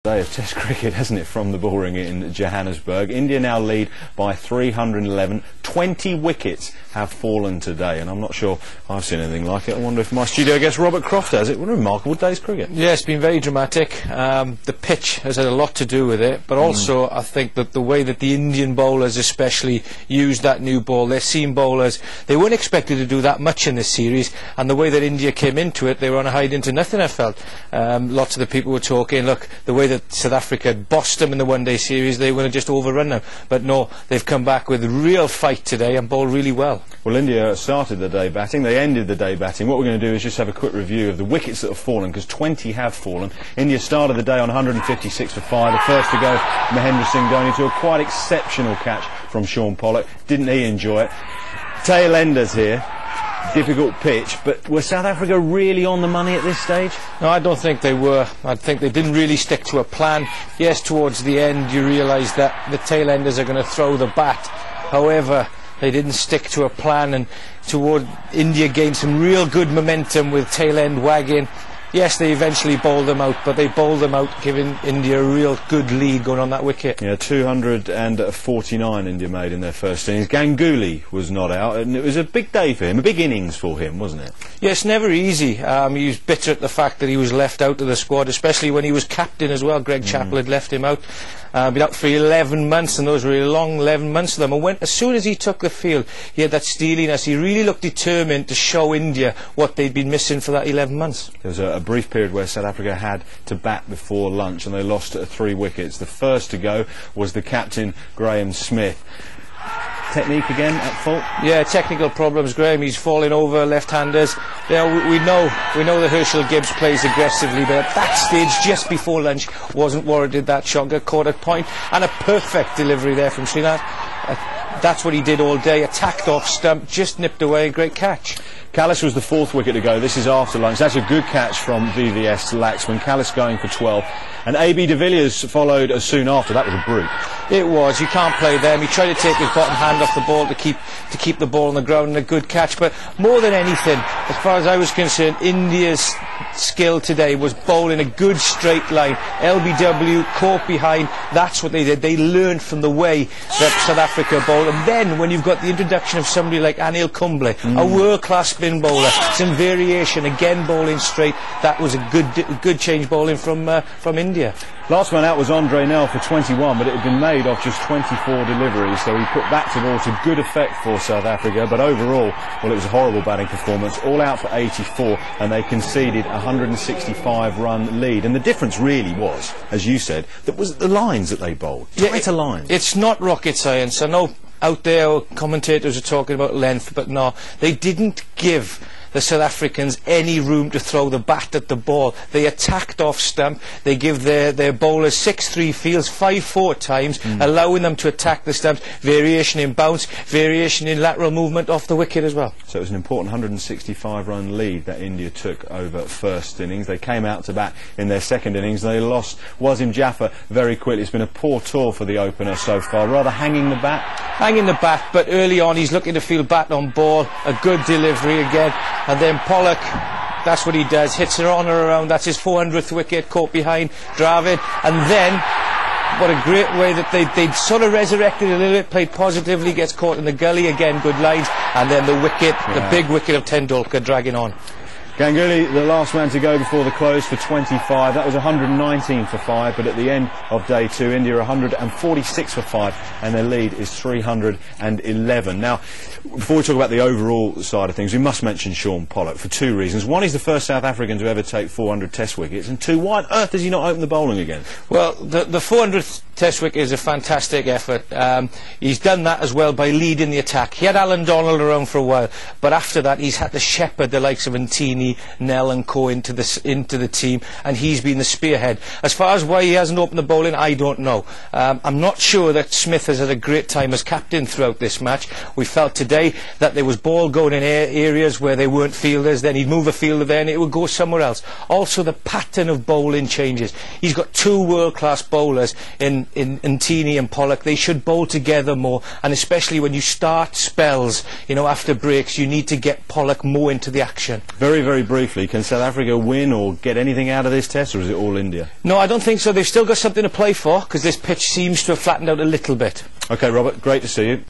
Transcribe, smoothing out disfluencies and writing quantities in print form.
Day of Test cricket, hasn't it, from the Bullring in Johannesburg. India now lead by 311. 20 wickets have fallen today, and I'm not sure I've seen anything like it. I wonder if my studio guest Robert Croft has it. What a remarkable day's cricket. Yeah, it's been very dramatic. The pitch has had a lot to do with it, but also I think that the way that the Indian bowlers especially used that new ball, their seam bowlers, they weren't expected to do that much in this series, and the way that India came into it, they were on a hide into nothing, I felt. Lots of the people were talking, look, the way that South Africa had bossed them in the one-day series, they were going to just overrun them. But no, they've come back with a real fight today and bowled really well. Well, India started the day batting, they ended the day batting. What we're going to do is just have a quick review of the wickets that have fallen, because 20 have fallen. India started the day on 156 for 5. The first to go, Mahendra Singh Dhoni, to a quite exceptional catch from Sean Pollock. Didn't he enjoy it? Tail enders here. Difficult pitch, but were South Africa really on the money at this stage? No, I don't think they were. I think they didn't really stick to a plan. Yes, towards the end you realise that the tail enders are going to throw the bat. However, they didn't stick to a plan, and toward India gained some real good momentum with tail end wagging. Yes, they eventually bowled them out, but they bowled them out, giving India a real good lead going on that wicket. Yeah, 249 India made in their first innings. Ganguly was not out, and it was a big day for him, a big innings for him, wasn't it? Yes, never easy. He was bitter at the fact that he was left out of the squad, especially when he was captain as well. Greg Chappell had left him out. Been out for 11 months, and those were really long 11 months for them. And as soon as he took the field, he had that steeliness. He really looked determined to show India what they'd been missing for that 11 months. There was a brief period where South Africa had to bat before lunch, and they lost 3 wickets. The first to go was the captain, Graham Smith. Technique again at fault? Yeah, technical problems, Graham. He's falling over left-handers. Yeah, we know that Herschel Gibbs plays aggressively, but at that stage, just before lunch, wasn't warranted that shot. Got caught at point, and a perfect delivery there from Srinath. That's what he did all day. Attacked off stump, just nipped away. Great catch. Kallis was the 4th wicket to go. This is after lunch. That's a good catch from VVS to Laxman. Kallis going for 12. And AB de Villiers followed soon after. That was a brute. It was. You can't play them. He tried to take his bottom hand off the ball to keep the ball on the ground, and a good catch. But more than anything, as far as I was concerned, India's skill today was bowling a good straight line. LBW caught behind. That's what they did. They learned from the way that South Africa bowled. And then when you've got the introduction of somebody like Anil Kumble, a world-class spin bowler, some variation, again bowling straight, that was a good change bowling from India. Last man out was Andre Nell for 21, but it had been made off just 24 deliveries, so he put back to ball to good effect for South Africa. But overall, well, it was a horrible batting performance, all out for 84, and they conceded a 165-run lead. And the difference really was, as you said, that was the lines that they bowled. Tighter lines. It's not rocket science. I know out there commentators are talking about length, but no, they didn't give the South Africans any room to throw the bat at the ball. They attacked off stump. They give their bowlers 6-3 fields 5-4 times, allowing them to attack the stumps. Variation in bounce, variation in lateral movement off the wicket as well. So it was an important 165-run lead that India took over first innings. They came out to bat in their second innings. They lost Wasim Jaffer very quickly. It's been a poor tour for the opener so far, rather hanging the bat. Hanging the bat, but early on he's looking to field bat on ball. A good delivery again. And then Pollock, that's what he does, hits her on or around. That's his 400th wicket, caught behind Dravid. And then, what a great way that they'd sort of resurrected a little bit, played positively, gets caught in the gully again, good lines. And then the wicket, the big wicket of Tendulkar dragging on. Ganguly, the last man to go before the close for 25. That was 119 for 5, but at the end of day 2, India 146 for 5, and their lead is 311. Now, before we talk about the overall side of things, we must mention Sean Pollock for 2 reasons. One, he's the first South African to ever take 400 Test wickets, and 2, why on earth does he not open the bowling again? Well, the 400th Test wicket is a fantastic effort. He's done that as well by leading the attack. He had Alan Donald around for a while, but after that he's had to shepherd the likes of Ntini, Nell and Co into the team, and he's been the spearhead. As far as why he hasn't opened the bowling, I don't know. I'm not sure that Smith has had a great time as captain throughout this match. We felt today that there was ball going in areas where they weren't fielders, then he'd move a fielder there and it would go somewhere else. Also the pattern of bowling changes. He's got 2 world-class bowlers in in Tini and Pollock. They should bowl together more, and especially when you start spells, you know, after breaks, you need to get Pollock more into the action. Very, very briefly, can South Africa win or get anything out of this test, or is it all India? No, I don't think so. They've still got something to play for, because this pitch seems to have flattened out a little bit. OK, Robert, great to see you.